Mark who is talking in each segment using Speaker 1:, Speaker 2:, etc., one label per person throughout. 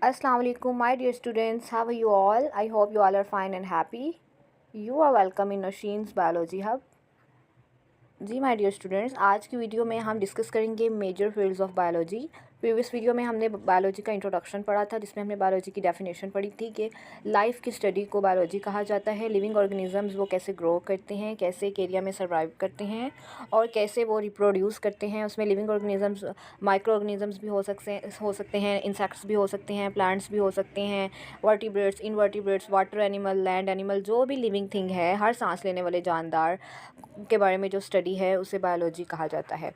Speaker 1: Assalamu alaikum, my dear students. How are you all? I hope you all are fine and happy. You are welcome in Nasheen's Biology Hub. जी my dear students, आज की video में हम discuss करेंगे major fields of biology. Previous video में हमने biology का introduction पढ़ा था, जिसमें हमने बायोलॉजी की डेफिनेशन पढ़ी थी कि लाइफ की स्टडी को बायोलॉजी कहा जाता है। लिविंग ऑर्गेनिजम्स वो कैसे ग्रो करते हैं, कैसे एक एरिया में सर्वाइव करते हैं और कैसे वो रिप्रोड्यूस करते हैं। उसमें लिविंग ऑर्गेनिजम्स माइक्रो ऑर्गेनिजम्स भी हो सकते हैं, इंसेक्ट्स भी हो सकते हैं, प्लांट्स भी हो सकते हैं, vertebrates, invertebrates, water animal, land animal, जो भी लिविंग थिंग है, हर सांस लेने वाले जानदार के बारे में जो स्टडी है उसे बायोलॉजी कहा जाता है।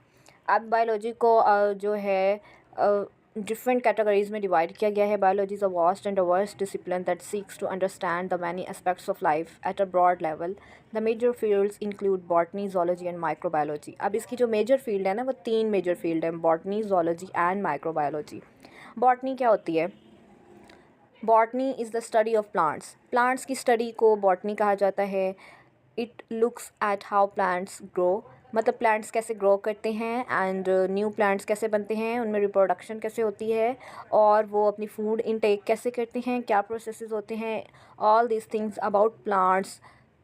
Speaker 1: अब बायोलॉजी को जो है डिफरेंट कैटेगरीज में डिवाइड किया गया है। Biology is a vast and diverse discipline that seeks to understand the many aspects of life at a broad level. The major fields include botany, zoology and microbiology. अब इसकी जो major field है ना, वो 3 major field है, botany, zoology and microbiology. Botany क्या होती है? Botany is the study of plants. Plants की स्टडी को बॉटनी कहा जाता है। It looks at how plants grow, मतलब प्लांट्स कैसे ग्रो करते हैं एंड न्यू प्लांट्स कैसे बनते हैं, उनमें रिप्रोडक्शन कैसे होती है और वो अपनी फूड इनटेक कैसे करते हैं, क्या प्रोसेसेस होते हैं। All these things about plants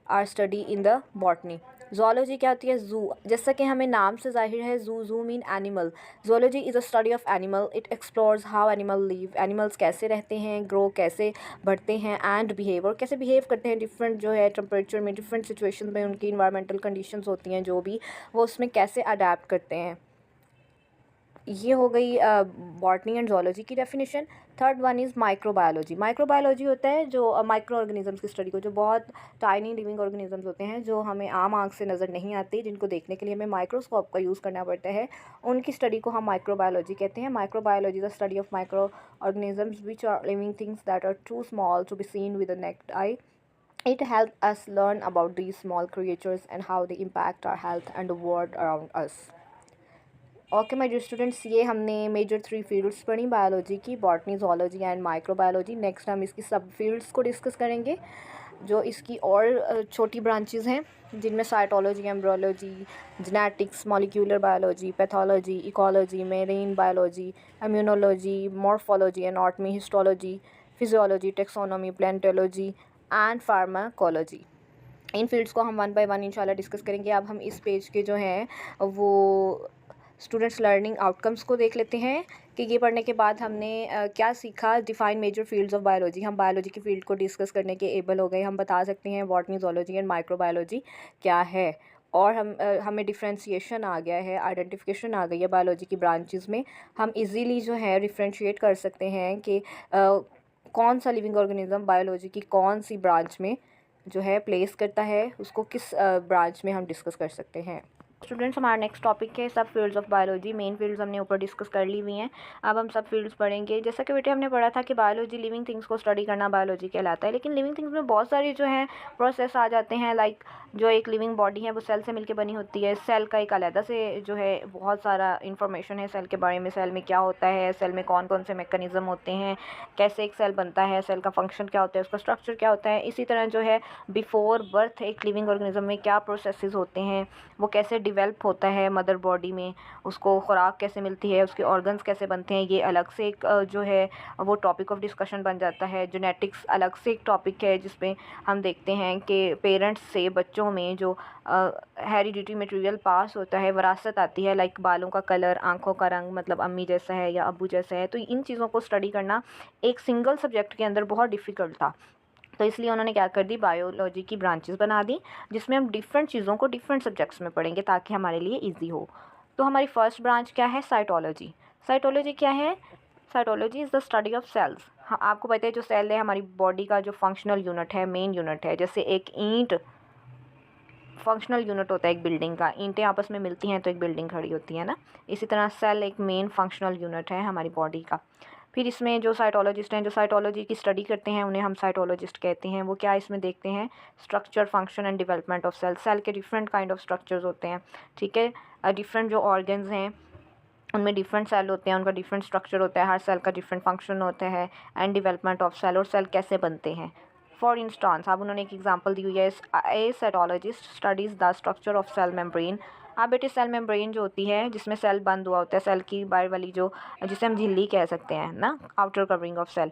Speaker 1: are study in the botany. Zoology क्या होती है? जू, जैसा कि हमें नाम से जाहिर है, जू mean animal. Zoology is a study of animal. It explores how animal live, animals कैसे रहते हैं, ग्रो कैसे बढ़ते हैं एंड बिहेव, और कैसे बिहेव करते हैं डिफरेंट जो है टेम्परेचर में, डिफरेंट सिचुएशन में, उनकी इन्वायरमेंटल कंडीशंस होती हैं जो भी, वो उसमें कैसे अडेप्ट करते हैं। ये हो गई बॉटनी एंड जोलॉजी की definition. Third one is microbiology. Microbiology होता है जो माइक्रो ऑर्गेनिजम्स की स्टडी को, जो बहुत टाइनी लिविंग ऑर्गेनिजम्स होते हैं जो हमें आम आँख से नज़र नहीं आती, जिनको देखने के लिए हमें माइक्रोस्कोप का यूज़ करना पड़ता है, उनकी स्टडी को हम माइक्रोबायोलॉजी कहते हैं। Microbiology the study of micro organisms which are living things that are too small to be seen with the naked eye. It helps us learn about these small creatures and how they impact our health and the world around us. Okay my dear students, ये हमने major 3 fields पढ़ी biology की, botany, zoology and microbiology. Next हम इसकी सब fields को discuss करेंगे, जो इसकी और छोटी ब्रांचेस हैं, जिनमें cytology, embryology, genetics, molecular biology, pathology, ecology, marine biology, immunology, morphology, anatomy, histology, physiology, taxonomy, palaeontology and pharmacology. इन फील्ड्स को हम 1 बाय 1 इंशाल्लाह डिस्कस करेंगे। अब हम इस पेज के जो हैं वो स्टूडेंट्स लर्निंग आउटकम्स को देख लेते हैं कि ये पढ़ने के बाद हमने क्या सीखा। Define major fields of biology. हम बायोलॉजी की फील्ड को डिस्कस करने के एबल हो गए, हम बता सकते हैं बॉटनी, जोलॉजी एंड माइक्रोबायोलॉजी क्या है, और हमें डिफ्रेंशिएशन आ गया है, आइडेंटिफिकेशन आ गई है बायोलॉजी की ब्रांचेस में। हम इजीली जो है डिफ्रेंशिएट कर सकते हैं कि कौन सा लिविंग ऑर्गेनिज्म बायोलॉजी की कौन सी ब्रांच में जो है प्लेस करता है, उसको किस ब्रांच में हम डिस्कस कर सकते हैं। स्टूडेंट्स, हमारा नेक्स्ट टॉपिक है सब fields of biology. Main fields हमने ऊपर डिस्कस कर ली हुई हैं, अब हम सब फील्ड्स पढ़ेंगे। जैसा कि बेटे हमने पढ़ा था कि बायोलॉजी लिविंग थिंग्स को स्टडी करना बायोलॉजी कहलाता है, लेकिन लिविंग थिंग्स में बहुत सारी जो है प्रोसेस आ जाते हैं। लाइक जो एक लिविंग बॉडी है वो सेल से मिलकर बनी होती है। सेल का एक अलग से जो है बहुत सारा इंफॉर्मेशन है सेल के बारे में, सेल में क्या होता है, सेल में कौन कौन से मैकेनिज्म होते हैं, कैसे एक सेल बनता है, सेल का फंक्शन क्या होता है, उसका स्ट्रक्चर क्या होता है। इसी तरह जो है बिफोर बर्थ एक लिविंग ऑर्गेनिज्म में क्या प्रोसेसेस होते हैं, वो कैसे डिवेल्प होता है मदर बॉडी में, उसको खुराक कैसे मिलती है, उसके ऑर्गन्स कैसे बनते हैं, ये अलग से एक जो है वो टॉपिक ऑफ डिस्कशन बन जाता है। जेनेटिक्स अलग से एक टॉपिक है, जिसमें हम देखते हैं कि पेरेंट्स से बच्चों में जो हेरिडिटी मटेरियल पास होता है, विरासत आती है, लाइक बालों का कलर, आंखों का रंग, मतलब अम्मी जैसा है या अब्बू जैसा है। तो इन चीज़ों को स्टडी करना एक सिंगल सब्जेक्ट के अंदर बहुत डिफ़िकल्ट था, तो इसलिए उन्होंने क्या कर दी, बायोलॉजी की ब्रांचेस बना दी, जिसमें हम डिफरेंट चीज़ों को डिफरेंट सब्जेक्ट्स में पढ़ेंगे ताकि हमारे लिए इजी हो। तो हमारी फर्स्ट ब्रांच क्या है? साइटोलॉजी। साइटोलॉजी क्या है? Cytology is the study of cells. हाँ, आपको पता है जो सेल है हमारी बॉडी का जो फंक्शनल यूनिट है, मेन यूनिट है। जैसे एक ईंट फंक्शनल यूनिट होता है एक बिल्डिंग का, ईंटें आपस में मिलती हैं तो एक बिल्डिंग खड़ी होती है ना, इसी तरह सेल एक मेन फंक्शनल यूनिट है हमारी बॉडी का। फिर इसमें जो साइटोलॉजिस्ट हैं, जो साइटोलॉजी की स्टडी करते हैं, उन्हें हम साइटोलॉजिस्ट कहते हैं। वो क्या इसमें देखते हैं? Structure, function and development of cell. Cell के डिफरेंट काइंड ऑफ स्ट्रक्चर्स होते हैं, ठीक है। डिफरेंट जो ऑर्गन्स हैं उनमें डिफरेंट सेल होते हैं, उनका डिफरेंट स्ट्रक्चर होता है, हर सेल का डिफरेंट फंक्शन होता है, एंड डेवलपमेंट ऑफ सेल, और सेल कैसे बनते हैं। फॉर इंस्टांस, अब उन्होंने एक एग्जांपल दी हुई है, a cytologist studies the structure of cell membrane अब बेटे सेल मेम्ब्रेन जो होती है जिसमें सेल बंद हुआ होता है, सेल की बाहर वाली जो जिसे हम झिल्ली कह सकते हैं ना, आउटर कवरिंग ऑफ सेल,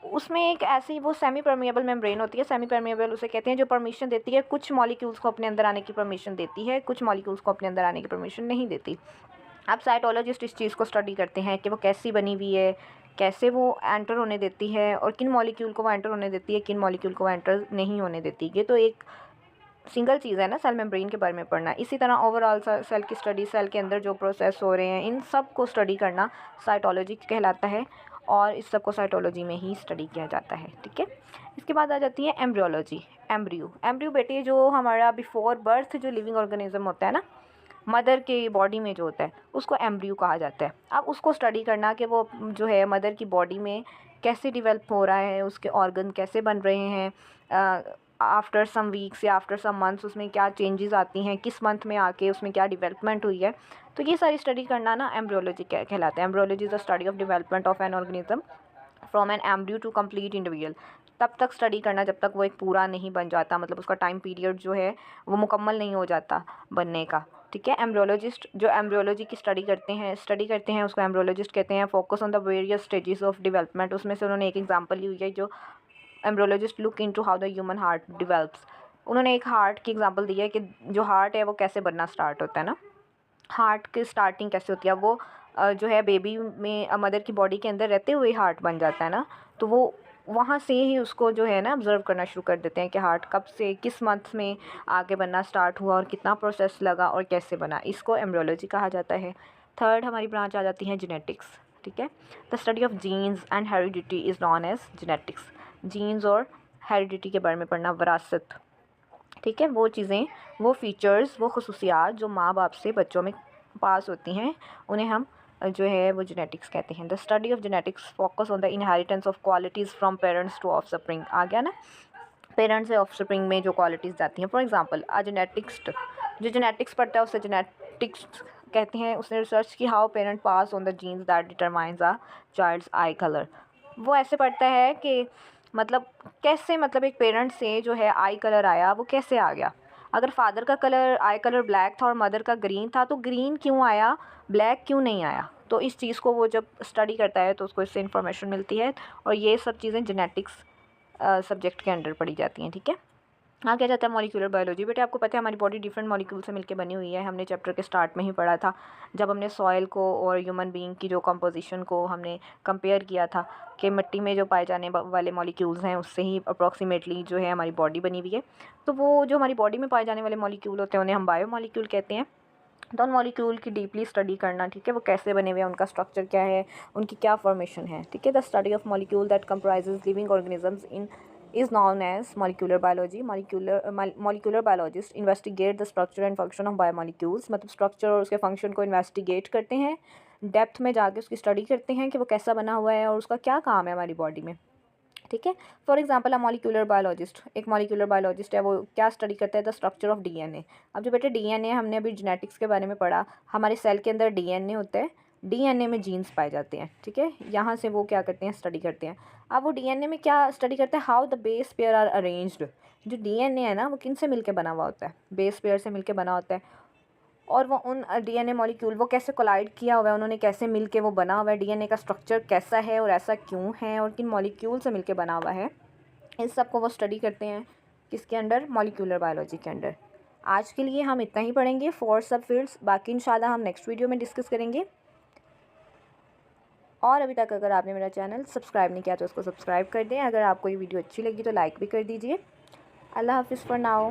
Speaker 1: उसमें एक ऐसी वो सेमी परमिएबल मेम्ब्रेन होती है। सेमी परमिएबल उसे कहते हैं जो परमिशन देती है कुछ मॉलिक्यूल्स को अपने अंदर आने की परमिशन देती है, कुछ मॉलिक्यूल्स को अपने अंदर आने की परमिशन नहीं देती। अब साइटोलॉजिस्ट इस चीज़ को स्टडी करते हैं कि वो कैसी बनी हुई है, कैसे वो एंटर होने देती है और किन मॉलिक्यूल को वो एंटर होने देती है, किन मॉलिक्यूल को वो एंटर नहीं होने देती। ये तो एक सिंगल चीज़ है ना सेल मेम्ब्रेन के बारे में पढ़ना। इसी तरह ओवरऑल सेल की स्टडी, सेल के अंदर जो प्रोसेस हो रहे हैं इन सब को स्टडी करना साइटोलॉजी कहलाता है और इस सब को साइटोलॉजी में ही स्टडी किया जाता है। ठीक है, इसके बाद आ जाती है एम्ब्रियोलॉजी। एम्ब्रियो बेटे जो हमारा बिफोर बर्थ जो लिविंग ऑर्गेनिज्म होता है ना, मदर के बॉडी में जो होता है उसको एम्ब्रियो कहा जाता है। अब उसको स्टडी करना कि वो जो है मदर की बॉडी में कैसे डेवलप हो रहा है, उसके ऑर्गन कैसे बन रहे हैं, आफ्टर सम वीक्स या आफ्टर सम मंथ्स उसमें क्या चेंजेस आती हैं, किस मंथ में आके उसमें क्या डेवलपमेंट हुई है। तो ये सारी स्टडी करना ना एम्ब्रियोलॉजी कहलाता है। Embryology is the study of development of an organism from an embryo to complete individual. तब तक स्टडी करना जब तक वो एक पूरा नहीं बन जाता, मतलब उसका टाइम पीरियड जो है वो मुकम्मल नहीं हो जाता बनने का। ठीक है, एम्ब्रियोलॉजिस्ट जो एम्ब्रियोलॉजी की स्टडी करते हैं उसको एम्ब्रियोलॉजिस्ट कहते हैं। Focus on the various stages of development, उसमें से उन्होंने एक एग्जांपल ली हुई है जो embryologist look into how the human heart develops. उन्होंने एक हार्ट की एग्जांपल दी है कि जो हार्ट है वो कैसे बनना स्टार्ट होता है ना, हार्ट की स्टार्टिंग कैसे होती है। वो जो है बेबी में मदर की बॉडी के अंदर रहते हुए हार्ट बन जाता है ना, तो वो वहाँ से ही उसको जो है ना ऑब्जर्व करना शुरू कर देते हैं कि हार्ट कब से किस मंथ में आगे बनना स्टार्ट हुआ और कितना प्रोसेस लगा और कैसे बना। इसको एम्ब्रियोलॉजी कहा जाता है। थर्ड हमारी ब्रांच आ जाती है जेनेटिक्स। ठीक है, the study of genes and heredity is known as genetics. Genes और हेरिडिटी के बारे में पढ़ना, विरासत। ठीक है, वो चीज़ें, वो फीचर्स, वो खसूसियात जो माँ बाप से बच्चों में पास होती हैं उन्हें हम जो है वो जेनेटिक्स कहते हैं। The study of genetics focus on the inheritance of qualities from parents to offspring. आ गया ना, पेरेंट्स से ऑफस्प्रिंग में जो क्वालिटीज़ जाती हैं। फॉर एग्जांपल जेनेटिक्स जो जेनेटिक्स पढ़ता है उसे जेनेटिक्स कहते हैं। उसने रिसर्च की how parent pass on the genes that determines a child's eye colour. वो ऐसे पढ़ता है कि मतलब कैसे, मतलब एक पेरेंट से जो है आई कलर आया वो कैसे आ गया। अगर फादर का कलर आई कलर ब्लैक था और मदर का ग्रीन था तो ग्रीन क्यों आया, ब्लैक क्यों नहीं आया। तो इस चीज़ को वो जब स्टडी करता है तो उसको इससे इन्फॉर्मेशन मिलती है और ये सब चीज़ें जेनेटिक्स सब्जेक्ट के अंडर पढ़ी जाती हैं। ठीक है, क्या जाता है मॉलिक्यूलर बायोलॉजी। बेटे आपको पता है हमारी बॉडी डिफरेंट मॉलिक्यूल से मिलकर बनी हुई है। हमने चैप्टर के स्टार्ट में ही पढ़ा था जब हमने सॉइल को और ह्यूमन बीइंग की जो कंपोजिशन को हमने कंपेयर किया था कि मिट्टी में जो पाए जाने वाले मॉलिक्यूल्स हैं उससे ही अप्रॉक्सीमेटली जो है हमारी बॉडी बनी हुई है। तो वो जो हमारी बॉडी में पाए जाने वाले मॉलिक्यूल होते हैं उन्हें हम बायो मॉलिक्यूल कहते हैं। तो उन मॉलिक्यूल की डीपली स्टडी करना, ठीक है, वो कैसे बने हुए हैं, उनका स्ट्रक्चर क्या है, उनकी क्या फॉर्मेशन है। ठीक है, the study of molecule that comprises living organisms in is known as molecular biology. Molecular biologists investigate the structure and function of biomolecules, मतलब स्ट्रक्चर और उसके फंक्शन को इन्वेस्टिगेट करते हैं, डेप्थ में जाके उसकी स्टडी करते हैं कि वो कैसा बना हुआ है और उसका क्या काम है हमारी बॉडी में। ठीक है, फॉर एग्जांपल मॉलिक्यूलर बायोलॉजिस्ट, एक मॉलिक्यूलर बायोलॉजिस्ट है, वो क्या स्टडी करता है, द स्ट्रक्चर ऑफ डीएनए। अब जो बेटे डीएनए हमने अभी जेनेटिक्स के बारे में पढ़ा, हमारे सेल के अंदर डीएनए होता है, डीएनए में जीन्स पाए जाते हैं। ठीक है, यहाँ से वो क्या करते हैं, स्टडी करते हैं। अब वो डीएनए में क्या स्टडी करते हैं, how the base pair are arranged. जो डीएनए है ना वो किन से मिलके बना हुआ होता है, बेस पेयर से मिलके बना होता है। और वो उन डीएनए मॉलिक्यूल वो कैसे कोलाइड किया हुआ है, उन्होंने कैसे मिलके वो बना हुआ है, डीएनए का स्ट्रक्चर कैसा है और ऐसा क्यों है और किन मॉलिक्यूल से मिलके बना हुआ है, इस सब को वो स्टडी करते हैं किसके अंडर, मॉलिक्यूलर बायोलॉजी के अंडर। आज के लिए हम इतना ही पढ़ेंगे फॉर सब फील्ड्स, बाकी इंशाल्लाह हम नेक्स्ट वीडियो में डिस्कस करेंगे। और अभी तक अगर आपने मेरा चैनल सब्सक्राइब नहीं किया तो उसको सब्सक्राइब कर दें। अगर आपको ये वीडियो अच्छी लगी तो लाइक भी कर दीजिए। अल्लाह हाफिज़ फॉर नाउ।